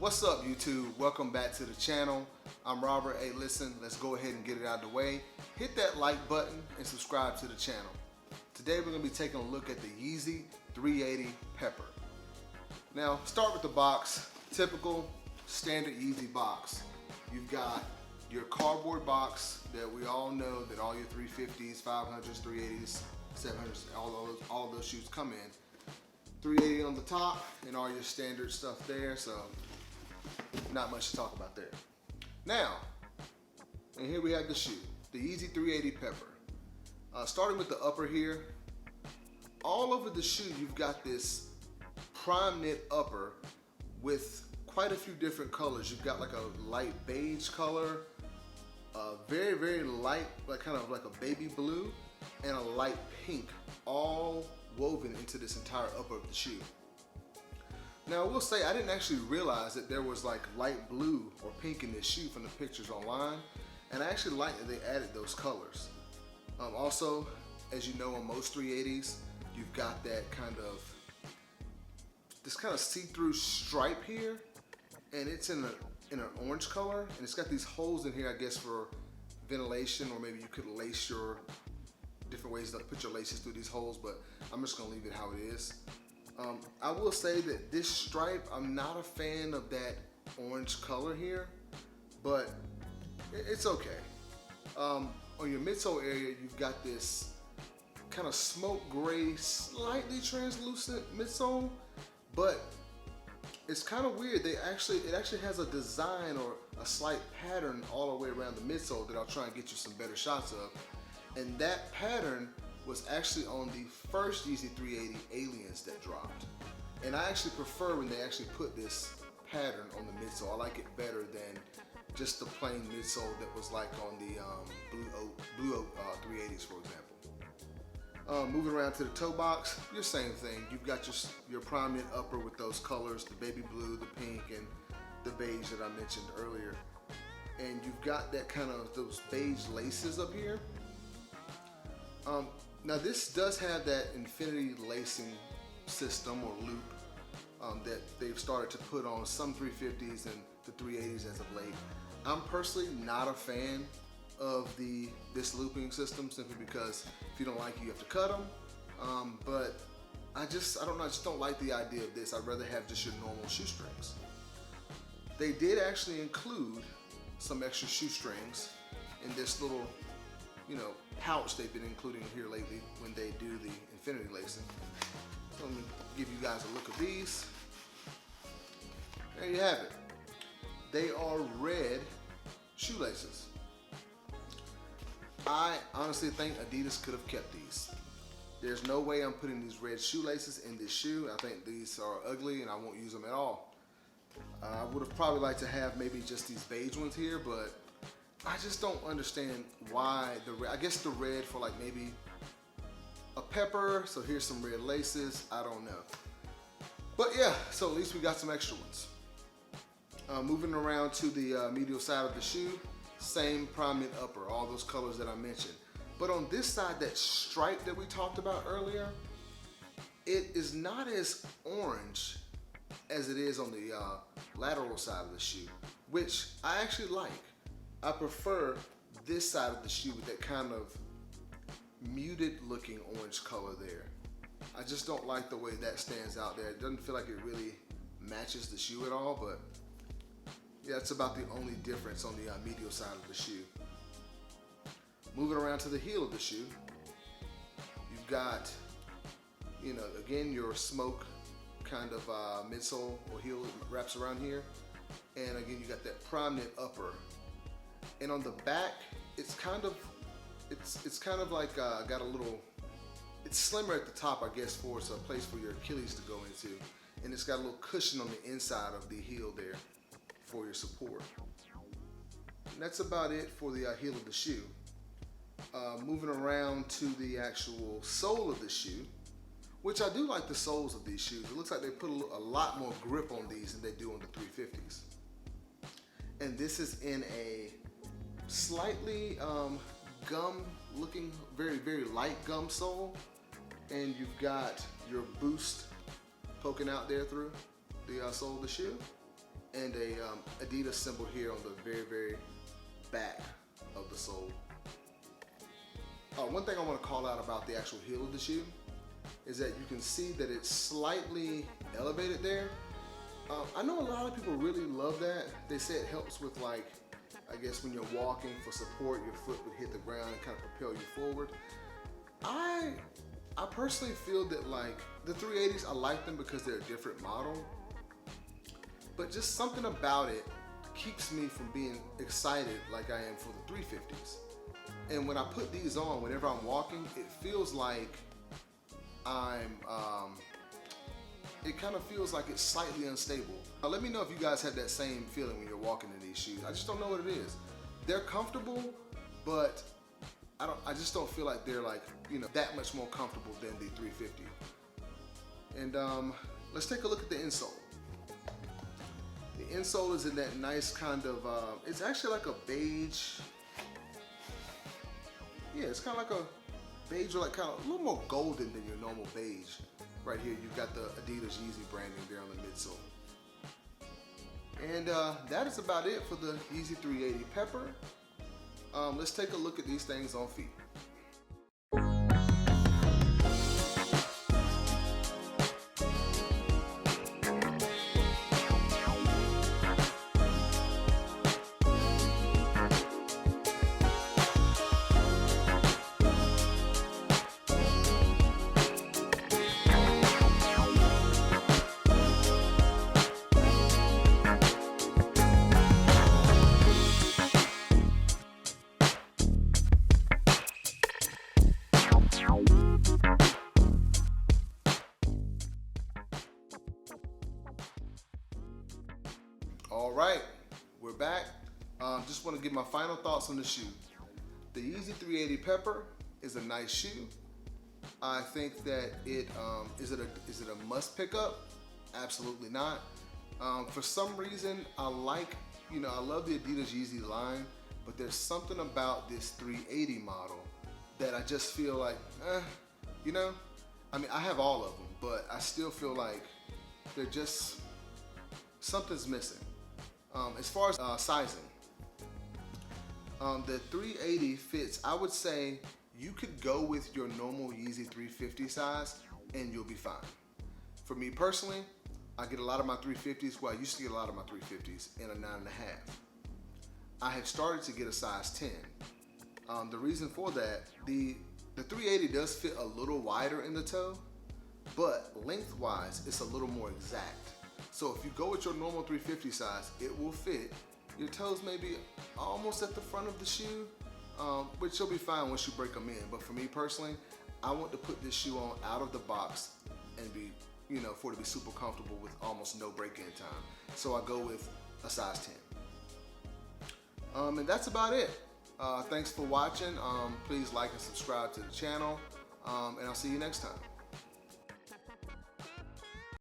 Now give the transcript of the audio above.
What's up, YouTube? Welcome back to the channel. I'm Robert. Hey, listen, let's go ahead and get it out of the way. Hit that like button and subscribe to the channel. Today we're going to be taking a look at the Yeezy 380 Pepper. Now, start with the box. Typical standard Yeezy box. You've got your cardboard box that we all know that all your 350s, 500s, 380s, 700s, all of those shoes come in. 380 on the top and all your standard stuff there, so not much to talk about there. Now, and here we have the shoe, the Yeezy 380 Pepper. Starting with the upper here, all over the shoe you've got this prime knit upper with quite a few different colors. You've got like a light beige color, very, very light, like kind of like a baby blue, and a light pink, all woven into this entire upper of the shoe. Now I will say I didn't actually realize that there was like light blue or pink in this shoe from the pictures online, and I actually like that they added those colors. Also, as you know, on most 380s, you've got that kind of see-through stripe here, and it's in an orange color, and it's got these holes in here, I guess, for ventilation, or maybe you could lace your different ways to put your laces through these holes, but I'm just gonna leave it how it is. I will say that this stripe, I'm not a fan of that orange color here, but it's okay. On your midsole area, you've got this kind of smoke gray, slightly translucent midsole, but it's kind of weird. It actually has a design or a slight pattern all the way around the midsole that I'll try and get you some better shots of. And that pattern was actually on the first Yeezy 380 Aliens that dropped. And I actually prefer when they actually put this pattern on the midsole. I like it better than just the plain midsole that was like on the Blue Oak 380s, for example. Moving around to the toe box, your same thing. You've got your prominent upper with those colors, the baby blue, the pink, and the beige that I mentioned earlier. And you've got that kind of those beige laces up here. Now this does have that infinity lacing system or loop that they've started to put on some 350s and the 380s as of late. I'm personally not a fan of this looping system, simply because if you don't like it, you have to cut them. But I don't know, I just don't like the idea of this. I'd rather have just your normal shoestrings. They did actually include some extra shoestrings in this little, pouch they've been including here lately when they do the infinity lacing. So let me give you guys a look at these. There you have it. They are red shoelaces. I honestly think Adidas could have kept these. There's no way I'm putting these red shoelaces in this shoe. I think these are ugly and I won't use them at all. I would have probably liked to have maybe just these beige ones here, but I just don't understand why I guess the red for like maybe a pepper, so here's some red laces, I don't know. But yeah, so at least we got some extra ones. Moving around to the medial side of the shoe, same prominent upper, all those colors that I mentioned. But on this side, that stripe that we talked about earlier, it is not as orange as it is on the lateral side of the shoe, which I actually like. I prefer this side of the shoe with that kind of muted looking orange color there. I just don't like the way that stands out there. It doesn't feel like it really matches the shoe at all, but yeah, it's about the only difference on the medial side of the shoe. Moving around to the heel of the shoe, you've got, again, your smoke kind of midsole or heel wraps around here. And again, you got that prominent upper. And on the back, it's kind of like got a little, it's slimmer at the top, I guess, for it's a place for your Achilles to go into. And it's got a little cushion on the inside of the heel there for your support. And that's about it for the heel of the shoe. Moving around to the actual sole of the shoe, which I do like the soles of these shoes. It looks like they put a lot more grip on these than they do on the 350s. And this is in a slightly gum looking, very, very light gum sole. And you've got your boost poking out there through the sole of the shoe. and a Adidas symbol here on the very back of the sole. One thing I want to call out about the actual heel of the shoe is that you can see that it's slightly elevated there. I know a lot of people really love that. They say it helps with, like, I guess when you're walking for support, your foot would hit the ground and kind of propel you forward. I personally feel that, like, the 380s, I like them because they're a different model, but just something about it keeps me from being excited like I am for the 350s. And when I put these on, whenever I'm walking, it feels like it kind of feels like it's slightly unstable. Now, let me know if you guys have that same feeling when you're walking in these shoes. I just don't know what it is. They're comfortable, but I just don't feel like they're, like, you know, that much more comfortable than the 350. And let's take a look at the insole. The insole is in that nice kind of, it's actually like a beige. Yeah, it's kind of like a beige, or like kind of a little more golden than your normal beige. Right here, you've got the Adidas Yeezy branding there on the midsole. And that is about it for the Yeezy 380 Pepper. Let's take a look at these things on feet. All right, we're back. Just want to give my final thoughts on the shoe. The Yeezy 380 Pepper is a nice shoe. I think that it is it a must pick up? Absolutely not. For some reason, I love the Adidas Yeezy line, but there's something about this 380 model that I just feel like, you know, I mean, I have all of them, but I still feel like they're just, something's missing. As far as sizing, the 380 fits, I would say you could go with your normal Yeezy 350 size and you'll be fine. For me personally, I get a lot of my 350s, well, I used to get a lot of my 350s in a 9.5. I have started to get a size 10. The reason for that, the 380 does fit a little wider in the toe, but lengthwise, it's a little more exact. So if you go with your normal 350 size, it will fit. Your toes may be almost at the front of the shoe, which you'll be fine once you break them in. But for me personally, I want to put this shoe on out of the box and be, you know, for it to be super comfortable with almost no break-in time. So I go with a size 10. And that's about it. Thanks for watching. Please like and subscribe to the channel, and I'll see you next time.